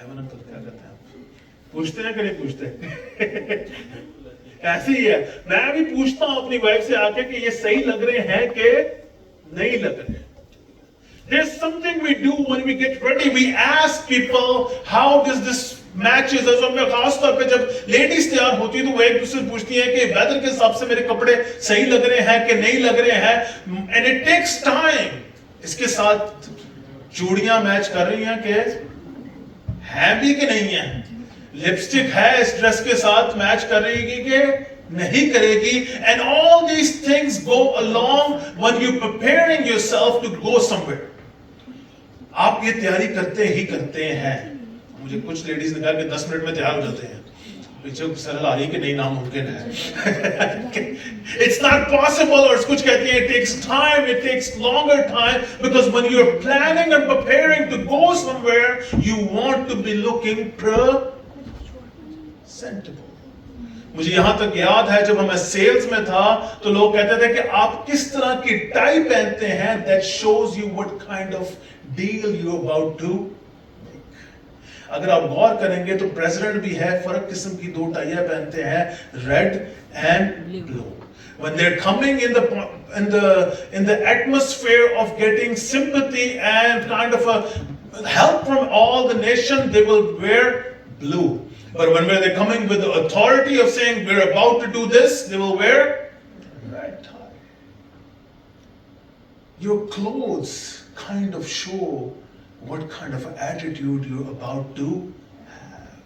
Aiman uncle क्या कहते हैं आप? पूछते हैं कि नहीं पूछते? ऐसे ही है, मैं भी पूछता हूं अपनी वाइफ से आके कि ये सही लग रहे हैं कि नहीं लग रहे. There's something we do when we get ready. We ask people, how does this matches? और खास तौर पे जब लेडीज तैयार होती है तो वो एक दूसरे से पूछती है कि वेदर के हिसाब से मेरे कपड़े सही लग रहे हैं कि नहीं लग रहे हैं. And it takes time. इसके साथ चूड़ियां मैच कर रही हैं कि है भी कि नहीं है? लिपस्टिक है इस ड्रेस के साथ मैच कर रही है कि नहीं करेगी. And all these things go along when you preparing yourself to go somewhere. आप ये तैयारी करते ही करते हैं. मुझे कुछ लेडीज ने कहा कि 10 मिनट में तैयार हो जाते हैं. पीछे सरल आ रही कि नहीं नामुमकिन है. It's not possible. और कुछ कहती है it takes time, it takes longer time, because when you're planning and preparing to go somewhere, you want to be looking presentable. मुझे यहां तक याद है जब मैं सेल्स में था तो लोग कहते थे कि आप किस तरह की टाई पहनते हैं. That shows you what kind of deal you're about to make. अगर आप गौर करेंगे तो प्रेसिडेंट भी है फर्क किस्म की दो टाइयां पहनते हैं, red and blue. When they're coming in the atmosphere of getting sympathy and kind of a help from all the nation, they will wear blue. But when they're coming with the authority of saying we're about to do this, they will wear red tie. Your clothes kind of show what kind of attitude you're about to have.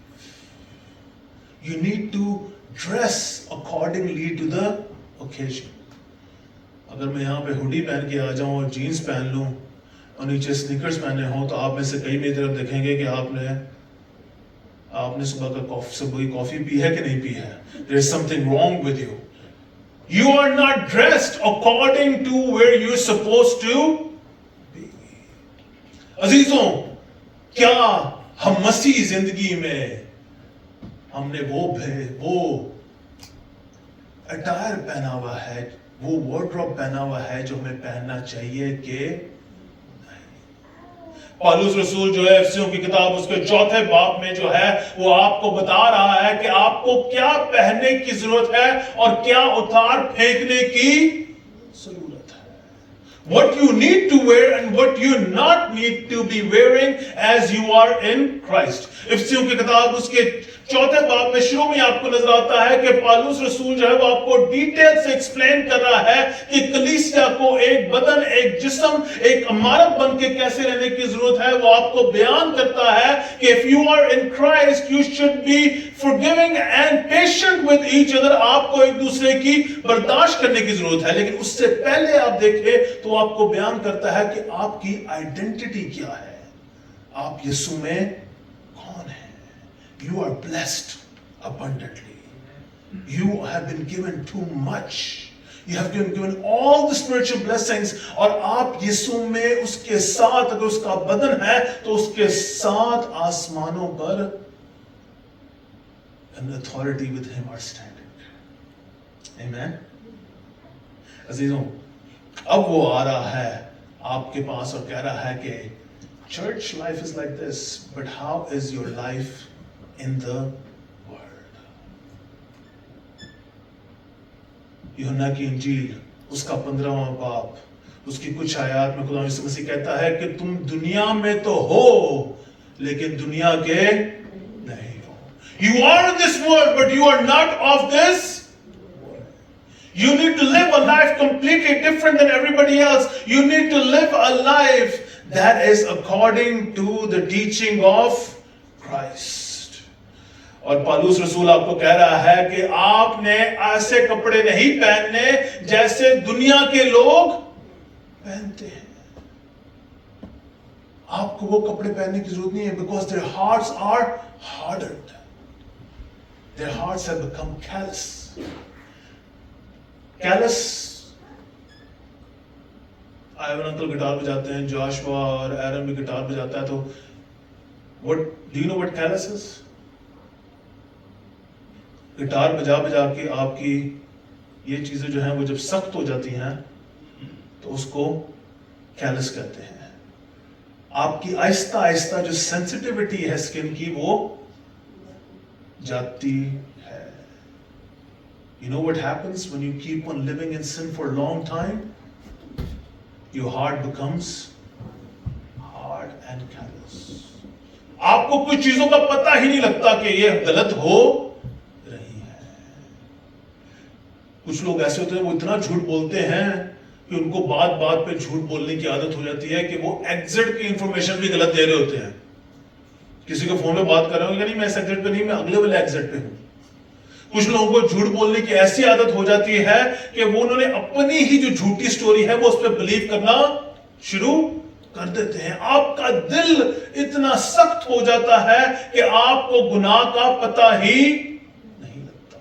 You need to dress accordingly to the occasion. अगर मैं यहाँ पे hoodie पहन के आ जाऊँ और jeans पहन लूँ और नीचे स्नीकर्स पहने हों तो आप में से कई मेरी तरफ देखेंगे कि आपने सुबह की कॉफी पी है कि नहीं पी है. There is something wrong with you. You are not dressed according to where you're supposed to be. अजीजों, क्या हम मसीह जिंदगी में हमने वो अटायर पहना हुआ है, वो वार्डरोब पहना हुआ है जो हमें पहनना चाहिए कि पौलुस रसूल जो है एफिसियों की किताब उसके 4थे बाब में जो है वो आपको बता रहा है कि आपको क्या पहनने की जरूरत है और क्या उतार फेंकने की जरूरत है. What you need to wear and what you not need to be wearing as you are in Christ. एफिसियों की किताब उसके 4थे बाब में शुरू में आपको नजर आता है कि पौलुस रसूल जो है वो आपको डिटेल से एक्सप्लेन कर रहा है कि कलीसिया को एक बदन, एक जिस्म, एक इमारत बन के कैसे रहने की जरूरत है. वो आपको बयान करता है कि if you are in Christ you should be forgiving and patient with each other. आपको एक दूसरे की बर्दाश्त करने की जरूरत है. लेकिन उससे पहले आप देखें तो आपको बयान करता है कि आपकी आइडेंटिटी क्या है, आप यीशु में कौन है. You are blessed abundantly. You have been given too much. You have been given all the spiritual blessings. और आप यीशु में उसके साथ, अगर उसका बदन है तो उसके साथ आसमानों पर in authority with him are standing. Amen. अजीजों, अब वो आ रहा है आपके पास और कह रहा है कि church life is like this, but how is your life in the word? यूहन्ना की इंजील उसका 15वां बाब उसकी कुछ आयत में खुदा यीशु मसीह कहता है कि तुम दुनिया में तो हो लेकिन दुनिया के नहीं हो. You are in this world but you are not of this world. You need to live a life completely different than everybody else. You need to live a life that is according to the teaching of Christ. और पौलुस रसूल आपको कह रहा है कि आपने ऐसे कपड़े नहीं पहनने जैसे दुनिया के लोग पहनते हैं. आपको वो कपड़े पहनने की जरूरत नहीं है because their hearts are hardened. Their hearts have become callous. Callous. Ivan uncle guitar बजाते हैं, जोशुआ और एरन भी गिटार बजाता है. तो what do you know what callous is? Guitar बजा बजा के आपकी ये चीजें जो हैं वो जब सख्त हो जाती हैं तो उसको कैलस कहते हैं. आपकी आहिस्ता आहिस्ता जो सेंसिटिविटी है स्किन की वो जाती है। You know what happens when you keep on living in sin for a long time? Your heart becomes hard and callous. आपको कुछ चीजों का पता ही नहीं लगता कि ये गलत हो रही है। कुछ लोग ऐसे होते हैं वो इतना झूठ बोलते हैं कि उनको बात बात पे झूठ बोलने की आदत हो जाती है कि वो एग्जिट की इंफॉर्मेशन भी गलत दे रहे होते हैं। किसी को फोन में बात कर रहे हो, नहीं मैं इस एग्जिट पे नहीं, मैं अगले वाले एग्जिट पे हूं। कुछ लोगों को झूठ बोलने की ऐसी आदत हो जाती है कि वो उन्होंने अपनी ही जो झूठी स्टोरी है वो उस पर बिलीव करना शुरू कर देते हैं। आपका दिल इतना सख्त हो जाता है कि आपको गुनाह का पता ही नहीं लगता,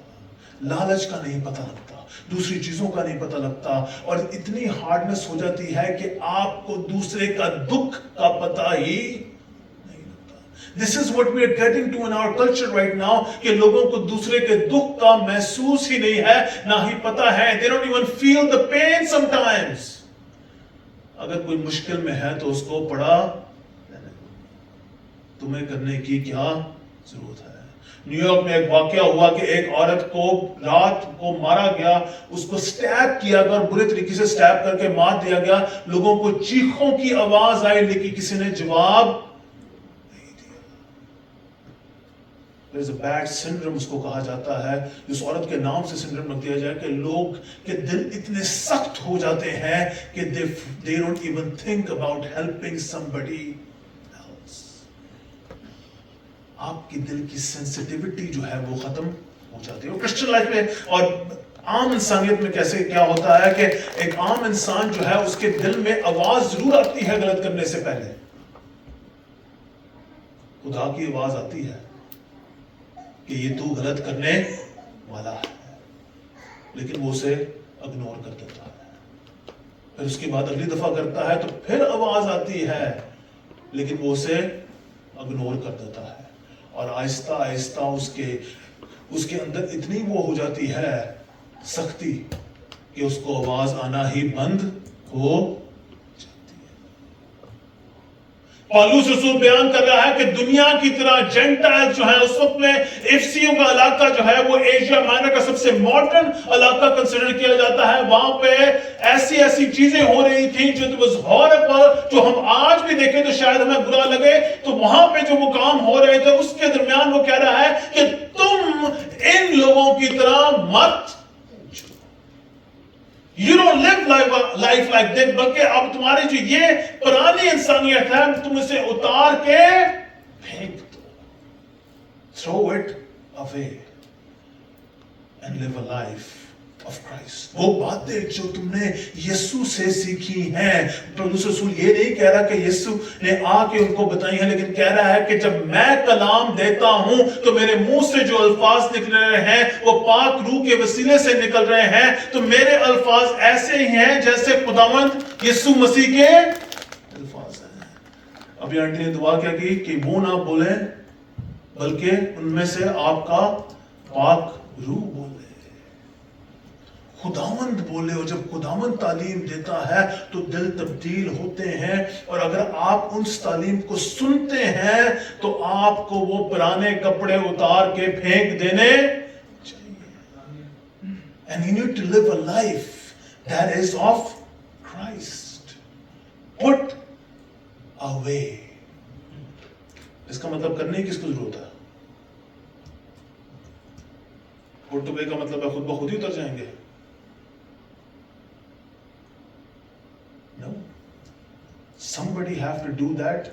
लालच का नहीं पता लगता, दूसरी चीजों का नहीं पता लगता, और इतनी हार्डनेस हो जाती है कि आपको दूसरे का दुख का पता ही नहीं लगता। This is what we are getting to in our culture right now कि लोगों को दूसरे के दुख का महसूस ही नहीं है, ना ही पता है। They don't even feel the pain sometimes. अगर कोई मुश्किल में है तो उसको पड़ा तुम्हें करने की क्या जरूरत है। न्यूयॉर्क में एक वाकया हुआ कि एक औरत को रात को मारा गया, उसको स्टैब किया गया और बुरे तरीके से स्टैब करके मार दिया गया। लोगों को चीखों की आवाज आई लेकिन किसी ने जवाब नहीं दिया। There's a bad syndrome उसको कहा जाता है, इस औरत के नाम से सिंड्रोम रख दिया जाए कि लोग के दिल इतने सख्त हो जाते हैं कि they don't even think about helping somebody else। आपकी दिल की सेंसिटिविटी जो है वो खत्म हो जाती है। और क्रिश्चियन लाइफ में और आम इंसानियत में कैसे क्या होता है कि एक आम इंसान जो है उसके दिल में आवाज जरूर आती है गलत करने से पहले, खुदा की आवाज आती है कि ये तू गलत करने वाला है, लेकिन वो उसे इग्नोर कर देता है। फिर उसके बाद अगली दफा करता है तो फिर आवाज आती है लेकिन वो उसे इग्नोर कर देता है, और आहिस्ता आहिस्ता उसके अंदर इतनी वो हो जाती है सख्ती कि उसको आवाज आना ही बंद हो जाती है। पौलुस रसूल बयान कर रहा है कि दुनिया की तरह जेंटाइल जो है उस वक्त में इफिसियों का इलाका जो है वो एशिया माइनर का सबसे मॉडर्न इलाका कंसिडर किया जाता है। वहां पे ऐसी ऐसी चीजें हो रही थी जो वाज हॉरिबल, जो हम आज भी देखें तो शायद हमें बुरा लगे। तो वहां पे जो वो काम हो रहे थे उसके दरमियान वो कह रहा है कि तुम इन लोगों की तरह मत, You don't live life like that, बल्कि अब तुम्हारी जो ये पुरानी इंसानियत है तुम इसे उतार के फेंक दो, throw it away and live a life of Christ। वो बातें जो तुमने यीशु से सीखी हैं, पौलुस रसूल ये नहीं कह रहा कि यीशु ने आके उनको बताई है, लेकिन कह रहा है कि जब मैं कलाम देता हूं तो मेरे मुंह से जो अल्फाज निकल रहे हैं वो पाक रूह के वसीले से निकल रहे हैं। तो मेरे अल्फाज ऐसे ही हैं जैसे खुदावंद यीशु मसीह के अल्फाज हैं। अभी आंटी ने दुआ क्या की कि वो ना बोले बल्कि उनमें से आपका पाक रूह बोले, खुदावंद बोले। और जब खुदावंद तालीम देता है तो दिल तब्दील होते हैं, और अगर आप उस तालीम को सुनते हैं तो आपको वो पुराने कपड़े उतार के फेंक देने चाहिए। And you need to live a life that is of Christ. Put away। इसका मतलब करने की किसको जरूरत है? Put away का मतलब है खुद ब खुद ही उतर जाएंगे? No, somebody have to do that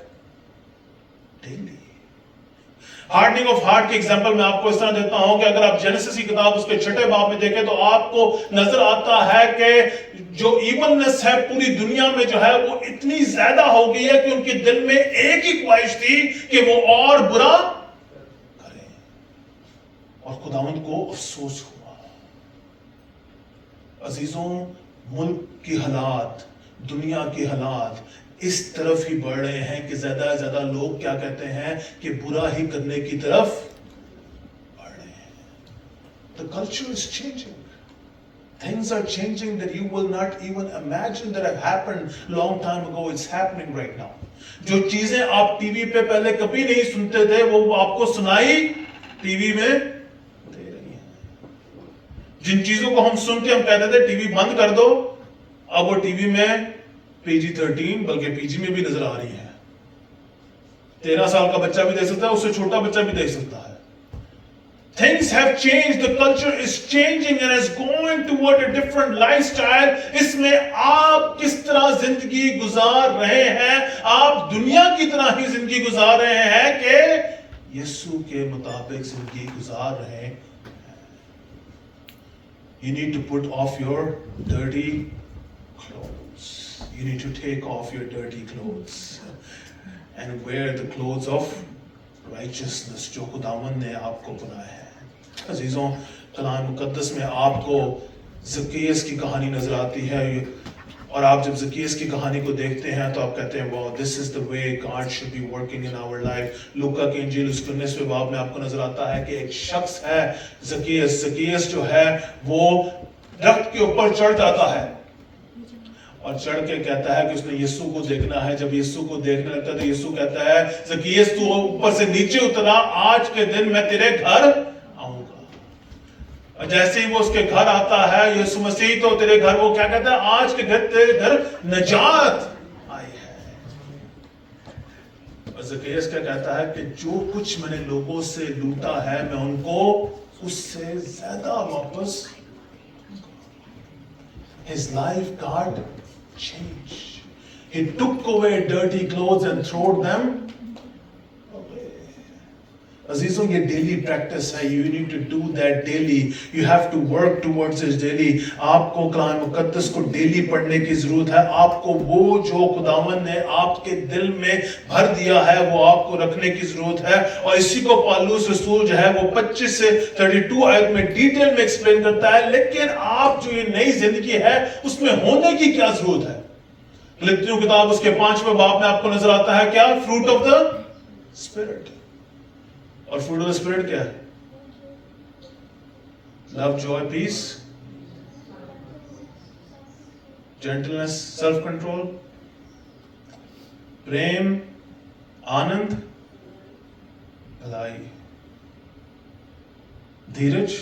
daily। Hardening of heart के एग्जांपल मैं आपको इस तरह देता हूं कि अगर आप जेनेसिस की किताब उसके 6 बाब में देखें तो आपको नजर आता है कि जो इवलनेस है पूरी दुनिया में जो है वो इतनी ज्यादा हो गई है कि उनके दिल में एक ही ख्वाहिश थी कि वो और बुरा करें, और खुदावंद को अफसोस हुआ। अजीजों, मुल्क की हालात, दुनिया के हालात इस तरफ ही बढ़ रहे हैं कि ज्यादा से ज्यादा लोग क्या कहते हैं कि बुरा ही करने की तरफ बढ़ रहे हैं। The culture is changing। Things are changing that you will not even imagine that have happened long time ago. It's happening right now. जो चीजें आप टीवी पे पहले कभी नहीं सुनते थे, वो आपको सुनाई टीवी में दे रही हैं। जिन चीजों को हम सुन के हम कहते थे टीवी बंद कर दो, अब वो टीवी में PG-13 बल्कि PG में भी नजर आ रही है। 13 साल का बच्चा भी देख सकता है, उससे छोटा बच्चा भी देख सकता है। Things have changed, the culture is changing and is going toward a different lifestyle. इसमें आप किस तरह जिंदगी गुजार रहे हैं, आप दुनिया की तरह ही जिंदगी गुजार रहे हैं कि यीशु के मुताबिक जिंदगी गुजार रहे हैं। You need to put off your dirty clothes. You need to take off your dirty clothes and wear the clothes of righteousness जो खुदावंद ने आपको बनाया है। अजीजों, कलाम मुकद्दस में आपको ज़क्कियस की कहानी नजर आती है, और आप जब ज़क्कियस की कहानी को देखते हैं तो आप कहते हैं wow, this is the way God should be working in our life. लूका की इंजील उसके 19वें बाब में आपको नजर आता है कि एक शख्स है ज़क्कियस जो है वो दरख्त के ऊपर चढ़ जाता है और चढ़ के कहता है कि उसने यीशु को देखना है। जब यीशु को देखने लगता है तो यीशु कहता है, ज़क्कियस तू ऊपर से नीचे उतरा, आज के दिन मैं तेरे घर आऊंगा। और जैसे ही वो उसके घर आता है यीशु मसीह, तो तेरे घर, वो क्या कहता है, आज के घर तेरे घर नजात आई है। और ज़क्कियस क्या कहता है कि जो कुछ मैंने लोगों से लूटा है मैं उनको उससे ज्यादा वापस। His life got changed. He took away dirty clothes and threw them away. अजीजों, ये डेली प्रैक्टिस है। You need to do that daily. You have to work towards it daily. आपको कलाम मुकद्दस को डेली पढ़ने की जरूरत है। आपको वो जो खुदावंद ने आपके दिल में भर दिया है वो आपको रखने की जरूरत है। और इसी को पौलुस रसूल जो है वो 25 से 32 आयत में डिटेल में एक्सप्लेन करता है। लेकिन आप जो ये नई जिंदगी है उसमें होने की क्या जरूरत है? फिलिप्पियों किताब उसके 5वें बाब में आपको नजर आता है क्या? Fruit of the spirit. और फ्रूट ऑफ द स्पिरिट क्या है? Love, joy, peace, gentleness, self control, प्रेम, आनंद, भलाई, धीरज,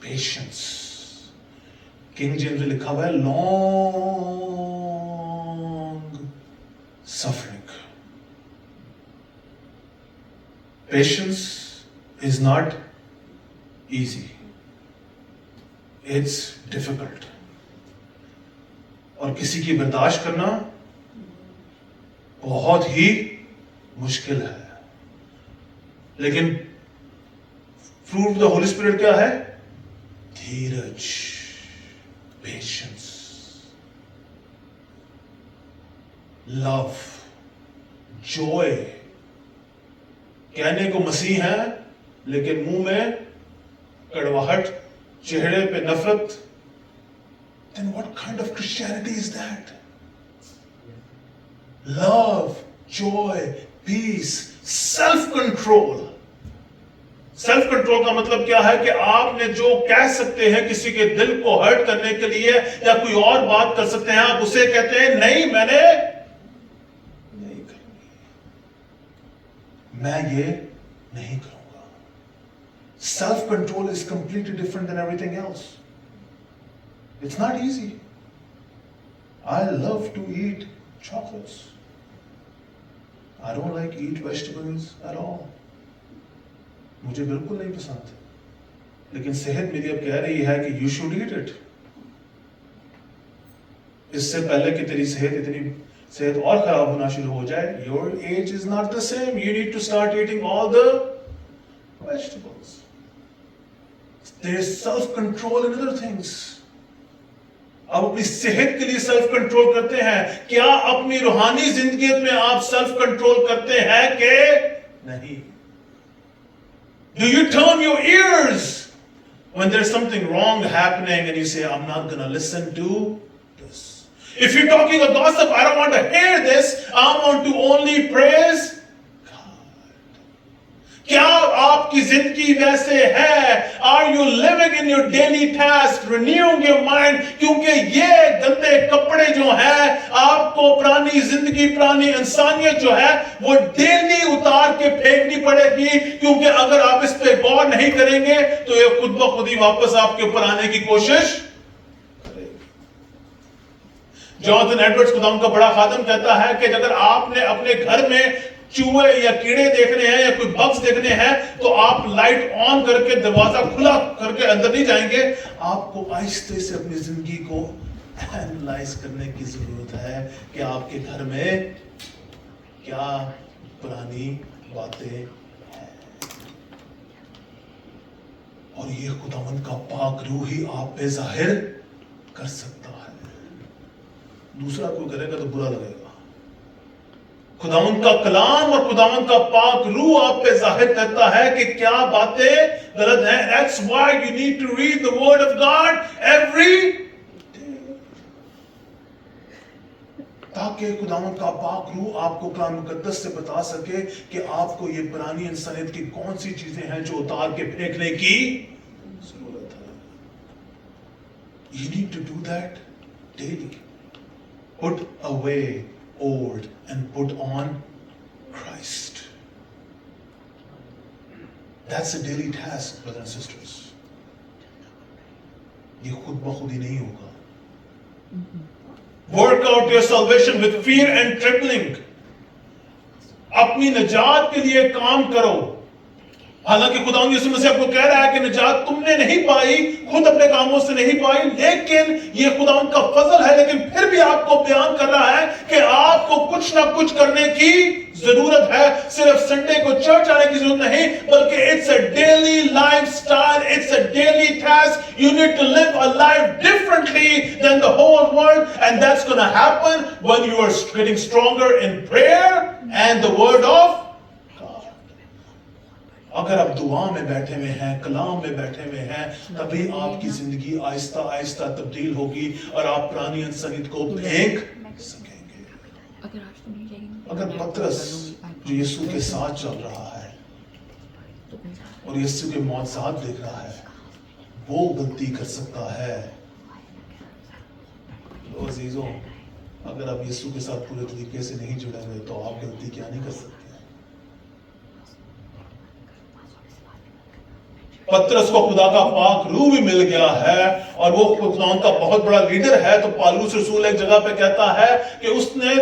पेशेंस। किंग जेम्स में लिखा हुआ है long suffering. Patience is not easy, it's difficult. और किसी की बर्दाश्त करना बहुत ही मुश्किल है। लेकिन fruit of the Holi spirit क्या है? धीरज, पेशेंस, लव, जॉय। कहने को मसीह है लेकिन मुंह में कड़वाहट, चेहरे पे नफरत। Then what kind of Christianity is that? Love, joy, peace, self-control. Self control का मतलब क्या है कि आपने जो कह सकते हैं किसी के दिल को हर्ट करने के लिए या कोई और बात कर सकते हैं, आप उसे कहते हैं नहीं, मैंने नहीं करूंगी, मैं ये नहीं करूंगा। Self control is completely different then everything else. It's not easy. I love to eat chocolates. I don't like eat vegetables at all. मुझे बिल्कुल नहीं पसंद, लेकिन सेहत मेरी अब कह रही है कि यू शुड ईट इट। इससे पहले कि तेरी सेहत और खराब होना शुरू हो जाए, your age is not the same, you need to start eating all the vegetables. There is self control in other things. आप अपनी सेहत के लिए सेल्फ कंट्रोल करते हैं क्या? अपनी रूहानी जिंदगी में आप सेल्फ कंट्रोल करते हैं कि नहीं? Do you turn your ears when there's something wrong happening and you say, I'm not going to listen to this? If you're talking a gossip, I don't want to hear this. I want to only praise God. क्या आपकी जिंदगी वैसे है? Are you living in your daily task, renewing your mind? क्योंकि ये गंदे कपड़े जो है आपको पुरानी जिंदगी, पुरानी इंसानियत जो है वो डेली उतार के फेंकनी पड़ेगी, क्योंकि अगर आप इस पे गौर नहीं करेंगे तो ये खुद ब खुद ही वापस आपके ऊपर आने की कोशिश करेगी। जॉनथन एडवर्ड्स खुदा उनका बड़ा खादम कहता है कि अगर आपने अपने घर में चूहे या कीड़े देखने हैं या कोई बग्स देखने हैं तो आप लाइट ऑन करके दरवाजा खुला करके अंदर नहीं जाएंगे। आपको आहिस्ते से अपनी जिंदगी को एनालाइज करने की जरूरत है कि आपके घर में क्या पुरानी बातें हैं, और ये खुदावंद का पाक रूह ही आप पे जाहिर कर सकता है। दूसरा कोई करेगा तो बुरा लगेगा। खुदावंद का कलाम और खुदावंद का पाक रूह आप पे जाहिर करता है कि क्या बातें गलत हैं। That's why you need to read the word of God every day, ताकि खुदावंद का पाक रूह आपको कलाम मुकद्दस से बता सके कि आपको ये पुरानी इंसानियत की कौन सी चीजें हैं जो उतार के फेंकने की जरूरत है। You need to do that daily. Put away old and put on Christ. That's a daily task, brothers and sisters. ये खुद ब खुद ही नहीं होगा। Work out your salvation with fear and trembling. अपनी निजात के लिए काम करो। हालांकि खुदावंद यीशु मसीह आपको कह रहा है कि निजात तुमने नहीं पाई, खुद अपने कामों से नहीं पाई, लेकिन ये खुदावंद का फजल है। लेकिन फिर भी आपको बयान कर रहा है कि आपको कुछ ना कुछ करने की जरूरत है। सिर्फ संडे को चर्च आने की जरूरत नहीं, बल्कि it's a daily lifestyle, it's a daily task. You need to live a life differently than the whole world, and that's gonna happen when you are getting stronger in prayer and the word of. अगर आप दुआ में बैठे हुए हैं, कलाम में बैठे हुए हैं, तभी आपकी जिंदगी आहिस्ता आहिस्ता तब्दील होगी और आप पुरानी इंसानियत को फेंक सकेंगे। अगर पतरस जो यीशु के साथ चल रहा है और यीशु के मौजज़ात देख रहा है, वो गलती कर सकता है। तो अजीजों, अगर आप यीशु के साथ पूरे तरीके से नहीं जुड़े हुए तो आप गलती क्या नहीं कर सकते। पतरस को खुदा का पाक रूह भी मिल गया है और वो खुदा का बहुत बड़ा लीडर है। तो पौलुस रसूल एक जगह पे कहता है कि उसने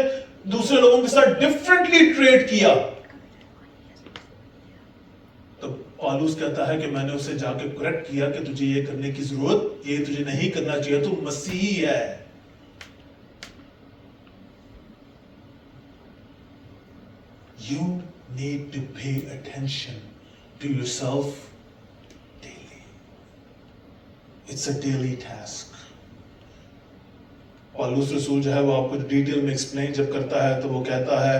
दूसरे लोगों के साथ डिफरेंटली ट्रीट किया। तो पौलुस कहता है कि मैंने उसे जाके करेक्ट किया कि तुझे ये करने की जरूरत, ये तुझे नहीं करना चाहिए, तू मसीही है। You need to pay attention to yourself. It's a daily task. पौलुस रसूल जो है वो आपको डिटेल में एक्सप्लेन जब करता है तो वो कहता है,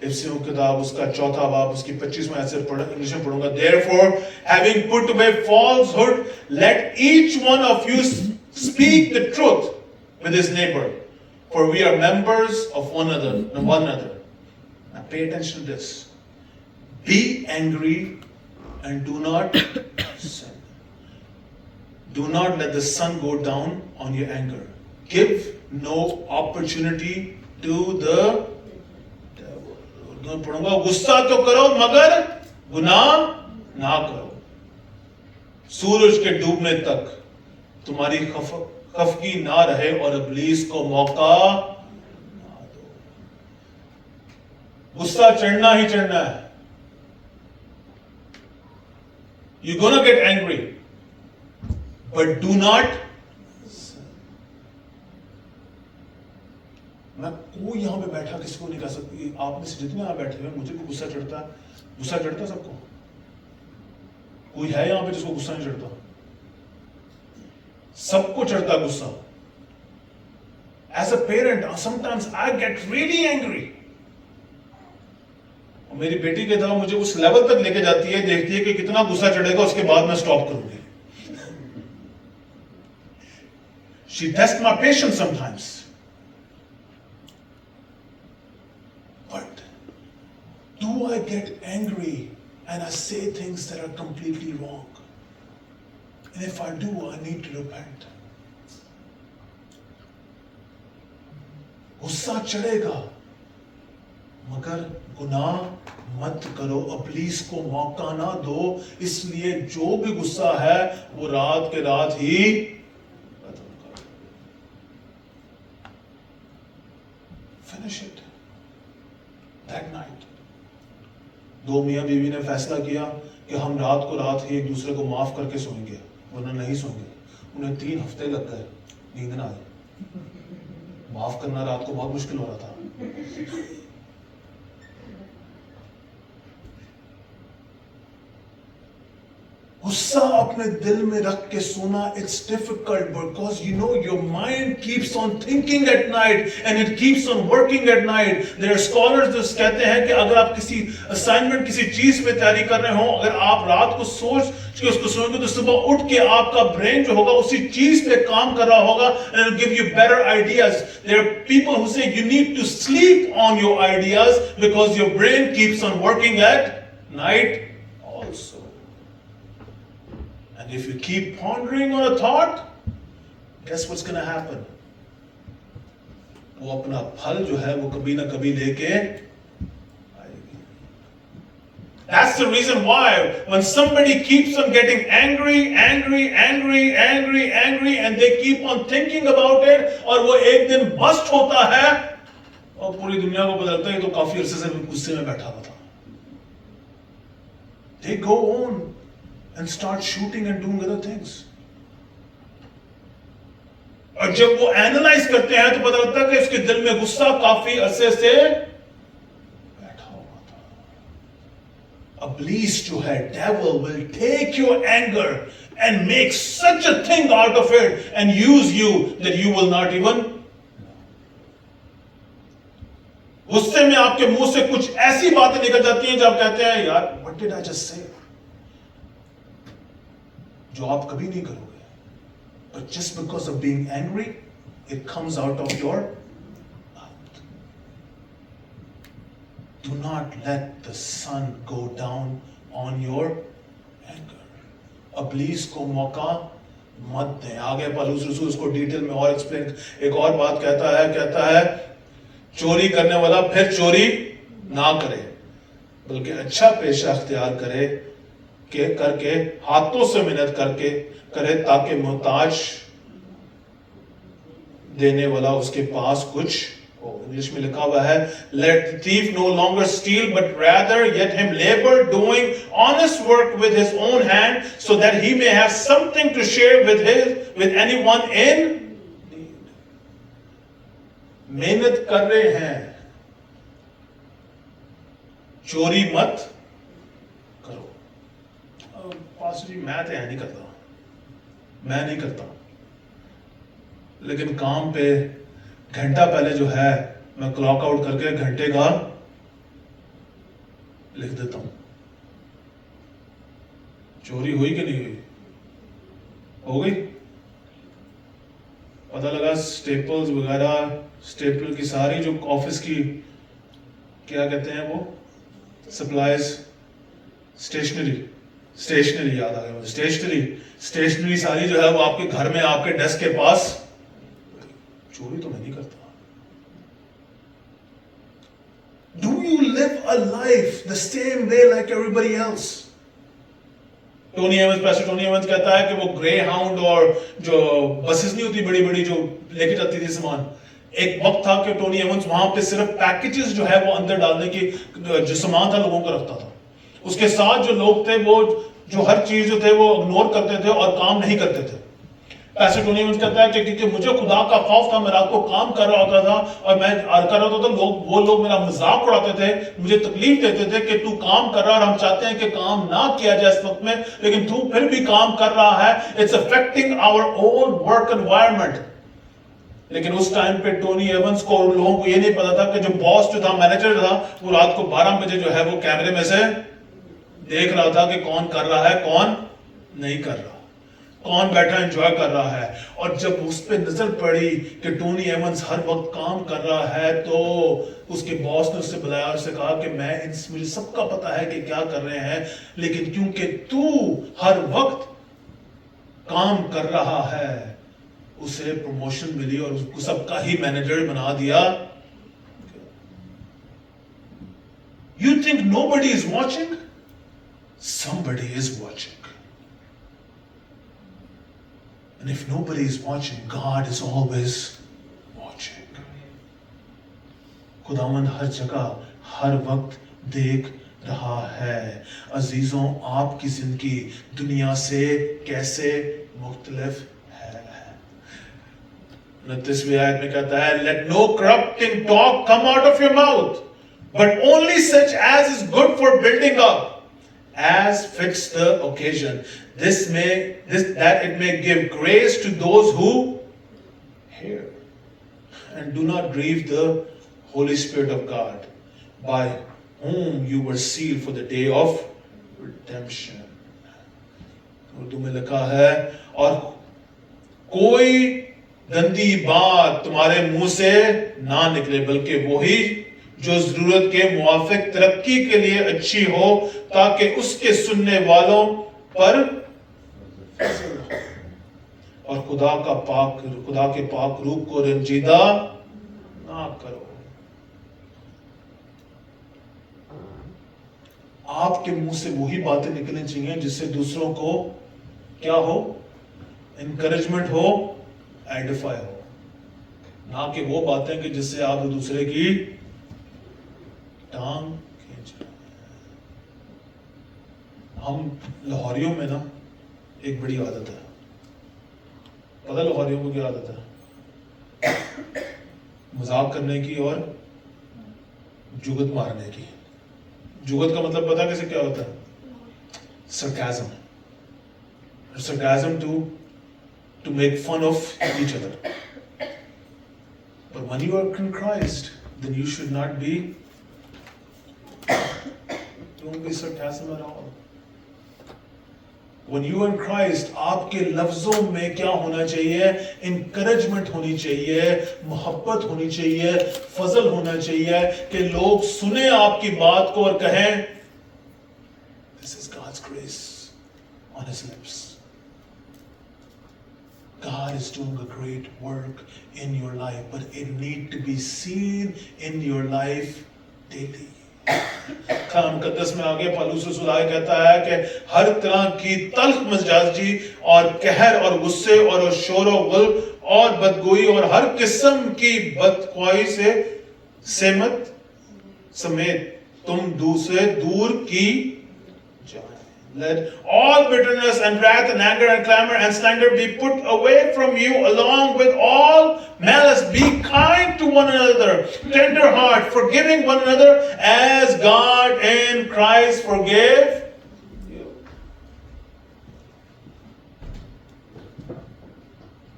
इफिसियों की किताब उसका 4वां बाब उसकी 25वां आयत से इंग्लिश में पढ़ूंगा। Therefore, having put away falsehood, let each one of you speak the truth with his neighbor, for we are members of one another. Now pay attention to this. Be angry and do not sin. Do not let the sun go down on your anger. Give no opportunity to the devil. पढ़ूंगा, गुस्सा तो करो मगर गुनाह ना करो। सूरज के डूबने तक तुम्हारी खफकी ना रहे और इब्लीस को मौका ना दो। गुस्सा चढ़ना ही चढ़ना है। You're gonna get angry. But do not sin. मैं कोई यहां पे बैठा किसी को नहीं कह सकती, आप में से जितने यहां बैठे हुए, मुझे भी गुस्सा चढ़ता है। गुस्सा चढ़ता है सबको। कोई है यहां पे जिसको गुस्सा नहीं चढ़ता? सबको चढ़ता गुस्सा। As a parent, sometimes I get really angry. और मेरी बेटी के तरह मुझे उस लेवल तक लेके जाती है, देखती है कि कितना गुस्सा चढ़ेगा, उसके बाद मैं स्टॉप करूंगी। She tests my patience sometimes. But do I get angry and I say things that are completely wrong. And if I do, I need to repent. गुस्सा चढ़ेगा, मगर गुनाह मत करो, इब्लीस को मौका ना दो। इसलिए जो भी गुस्सा है वो रात के रात ही खत्म करो। Finish it that night. दो मियां बीवी ने फैसला किया कि हम रात को रात ही एक दूसरे को माफ करके सोएंगे, वरना नहीं सोएंगे। उन्हें 3 हफ्ते लग गए, नींद ना आई। माफ करना रात को बहुत मुश्किल हो रहा था। गुस्सा अपने दिल में रख के सोना, it's difficult because you know your mind keeps on thinking at night and it keeps on working at night. There are scholars जो कहते हैं कि अगर आप किसी assignment, किसी चीज पे तैयारी कर रहे हो, अगर आप रात को सोच के उसको सोएंगे तो सुबह उठ के आपका ब्रेन जो होगा उसी चीज पे काम कर रहा होगा, and it will give you better ideas. There are people who say you need to sleep on your ideas because your brain keeps on working at night also. And if you keep pondering on a thought, guess what's going to happen? वो अपना फल जो है वो कभी ना कभी लेके आएगी। That's the reason why when somebody keeps on getting angry, and they keep on thinking about it, और वो एक दिन बस्ट होता है और पूरी दुनिया को बदलता है, तो काफी अरसे से गुस्से में बैठा हुआ था। They go on and start shooting and doing other things. और जब वो एनालाइज करते हैं तो पता लगता है कि उसके दिल में गुस्सा काफी अरसे से बैठा हुआ था। इब्लीस जो है, devil will take your anger and make such a thing out of it and use you that you will not even. गुस्से में आपके मुंह से कुछ ऐसी बातें निकल जाती हैं जब आप कहते हैं यार what did I just say? जो आप कभी नहीं करोगे, but just because of being angry, it comes out of your mouth. Do not let the sun go down on your anger. इब्लीस को मौका मत दें। आगे पौलुस रसूल उसको डिटेल में और एक्सप्लेन, एक और बात कहता है चोरी करने वाला फिर चोरी ना करे, बल्कि अच्छा पेशा अख्तियार करे के करके हाथों से मेहनत करके करे, ताकि मोहताज देने वाला उसके पास कुछ हो। इंग्लिश में लिखा हुआ है, let the thief no longer steal but rather yet him labor doing honest work with his own hand so that he may have something to share with anyone in need. मेहनत कर रहे हैं, चोरी मत करो। पास्टर जी मैं तो मैं नहीं करता, लेकिन काम पे घंटा पहले जो है मैं क्लॉक आउट करके घंटे का लिख देता हूं। चोरी हुई कि नहीं हुई? हो गई। पता लगा स्टेपल्स वगैरह, स्टेपल की सारी जो ऑफिस की क्या कहते हैं वो सप्लाईज, स्टेशनरी याद आ गया मुझे, स्टेशनरी सारी जो है वो आपके घर में आपके डेस्क के पास। चोरी तो मैं नहीं करता। Do you live a life the same way like everybody else? Pastor Tony Evans कहता है कि वो ग्रे हाउंड और जो बसेस नहीं होती बड़ी बड़ी जो लेके जाती थी सामान, एक वक्त था कि टोनी एवंस वहां पे सिर्फ पैकेजेस जो है वो अंदर डालने की जो सामान था लोगों को रखता था। उसके साथ जो लोग थे वो जो हर चीज जो थे वो इग्नोर करते थे और काम नहीं करते थे। पैस्टर टोनी एवंस कहता है कि क्योंकि मुझे खुदा का खौफ था, मैं रात को काम कर रहा होता था और मैं कर रहा होता था, वो लोग मेरा मजाक उड़ाते थे, मुझे तकलीफ देते थे कि तू काम कर रहा है और हम चाहते हैं कि काम ना किया जाए इस वक्त में, लेकिन तू फिर भी काम कर रहा है। It's affecting our own work environment. लेकिन उस टाइम पे टोनी एवंस को और लोगों को ये नहीं पता था कि जो बॉस जो था, मैनेजर था, वो रात को 12 बजे जो है वो कैमरे में से देख रहा था कि कौन कर रहा है कौन नहीं कर रहा। कौन बैठा एंजॉय कर रहा है। और जब उस पर नजर पड़ी कि टोनी एवंस हर वक्त काम कर रहा है, तो उसके बॉस ने उससे बुलाया और उससे कहा कि मुझे सबका पता है कि क्या कर रहे हैं, लेकिन क्योंकि तू हर वक्त काम कर रहा है, उसे प्रमोशन मिली और उसको सबका ही मैनेजर बना दिया। You think nobody is watching? Somebody is watching. And if nobody is watching, God is always watching. खुदावंद हर जगह हर वक्त देख रहा है। अजीजों, आपकी जिंदगी दुनिया से कैसे मुख्तलिफ है? 29वीं आयत में कहता है, Let no corrupting talk come out of your mouth, but only such as is good for building up, as fits the occasion, that it may give grace to those who hear. And do not grieve the Holy Spirit of God, by whom you were sealed for the day of redemption. Urdu में लिखा है, और कोई गंदी बात तुम्हारे मुंह से ना निकले, बल्कि वही जो जरूरत के मुआफिक तरक्की के लिए अच्छी हो, ताकि उसके सुनने वालों पर और खुदा के पाक रूप को रंजीदा ना करो। आपके मुंह से वही बातें निकलनी चाहिए जिससे दूसरों को क्या हो, एनकरेजमेंट हो, एडिफाई हो, ना कि वो बातें कि जिससे आप दूसरे की टांग खींच रहे हैं। हम लाहौरियों में ना एक बड़ी आदत है, पता लाहौरियों को क्या आदत है? मजाक करने की और जुगत मारने की। जुगत का मतलब पता कैसे क्या होता है? Sarcasm. Sarcasm to make fun of each other. But when you are in Christ, then you should not be. Don't be sarcasm at all. When you are in Christ, आपके लफ्जों में क्या होना चाहिए? Encouragement होनी चाहिए, मोहब्बत होनी चाहिए, फजल होना चाहिए कि लोग सुने आपकी बात को और कहें, This is God's grace on His lips. God is doing a great work in your life, but it needs to be seen in your life daily. कलाम मुकद्दस में आगे पौलुस रसूल कहता है कि हर तरह की तल्ख मजाजी और कहर और गुस्से और शोर व गुल और बदगोई और हर किस्म की बदख्वाही से मत समेत तुम दूसरे दूर की जाए। Let all bitterness and wrath and anger and clamor and slander be put away from you, along with all malice. Be kind to one another, tender heart, forgiving one another, as God in Christ forgave you.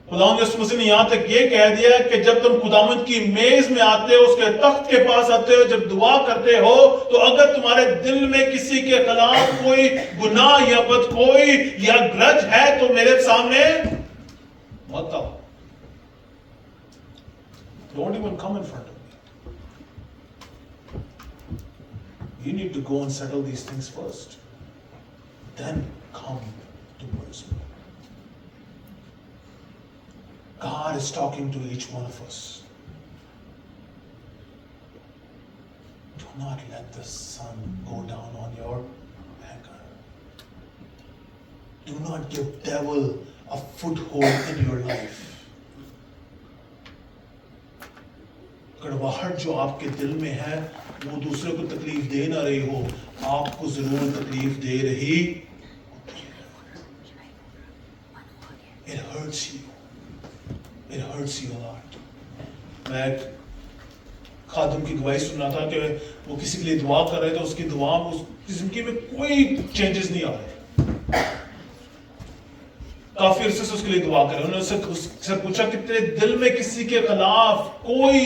खुदावंद यीशु मसीह ने यहां तक ये कह दिया कि जब तुम खुदावंद की मेज में आते हो, उसके तख्त के पास आते हो, जब दुआ करते हो, तो अगर तुम्हारे दिल में किसी के खिलाफ कोई गुनाह या बदखोई या ग्रज है तो मेरे सामने मत आओ। Don't even come in front of me. You need to go and settle these things first. Then come towards me. God is talking to each one of us. Do not let the sun go down on your anger. Do not give devil a foothold in your life. कड़वाहट जो आपके दिल में है वो दूसरे को तकलीफ दे ना रही हो, आपको जरूर तकलीफ दे रही। It hurts you. It hurts you a lot. मैं खादिम की गवाही सुन रहा था कि वो किसी के लिए दुआ कर रहे थे, उसकी दुआ में उसकी जिंदगी में कोई चेंजेस नहीं आ रहे। काफी अरसे से उसके लिए दुआ कर रहे हैं। उन्होंने उससे पूछा कि तेरे दिल में किसी के खिलाफ कोई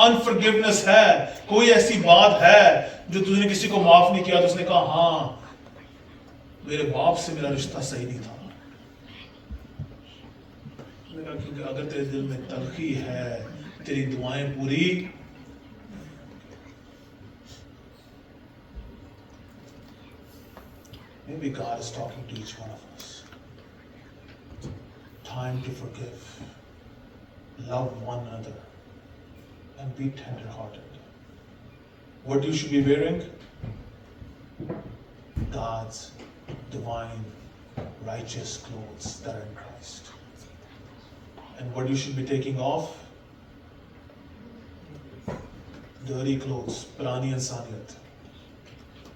अनफॉरगिवनेस है, कोई ऐसी बात है जो तुझने किसी को माफ नहीं किया? तो उसने कहा हाँ, मेरे बाप से मेरा रिश्ता सही नहीं था, उसने कहा क्योंकि अगर तेरे दिल में तलखी है, तेरी दुआएं पूरी Maybe God is talking to each one of us. Time to forgive, love one another, and be tender-hearted. What you should be wearing? God's divine, righteous clothes that are in Christ. And what you should be taking off? Dirty clothes, पुरानी इंसानियत,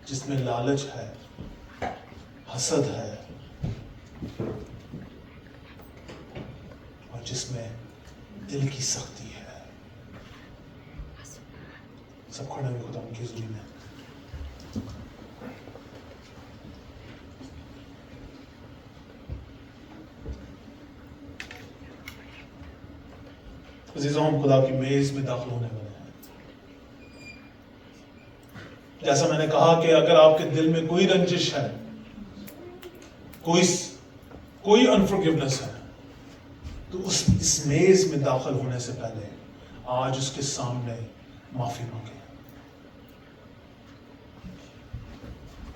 जिसमें लालच है, हसद है, और जिसमें दिल की सख्ती है। सब खड़े हुए खुदा उनकी हुजूरी में। अज़ीज़ों, हम खुदा की मेज में दाखिल होने वाले हैं। जैसा मैंने कहा कि अगर आपके दिल में कोई रंजिश है, कोई अनफॉरगिवनेस है, तो इस मेज में दाखिल होने से पहले आज उसके सामने माफी मांगे,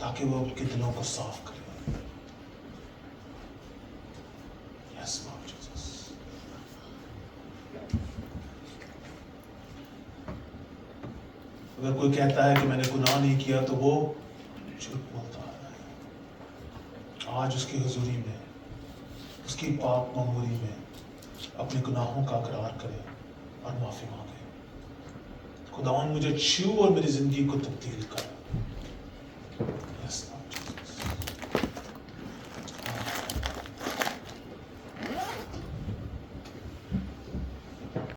ताकि वो आपके दिलों को साफ करे। Yes Lord Jesus. अगर कोई कहता है कि मैंने गुनाह नहीं किया, तो वो झूठ बोलता है। आज उसकी हुजूरी में, उसकी पाक ममूरी में अपने गुनाहों का इकरार करे और माफी मांगे। खुदावन मुझे छू और मेरी जिंदगी को तब्दील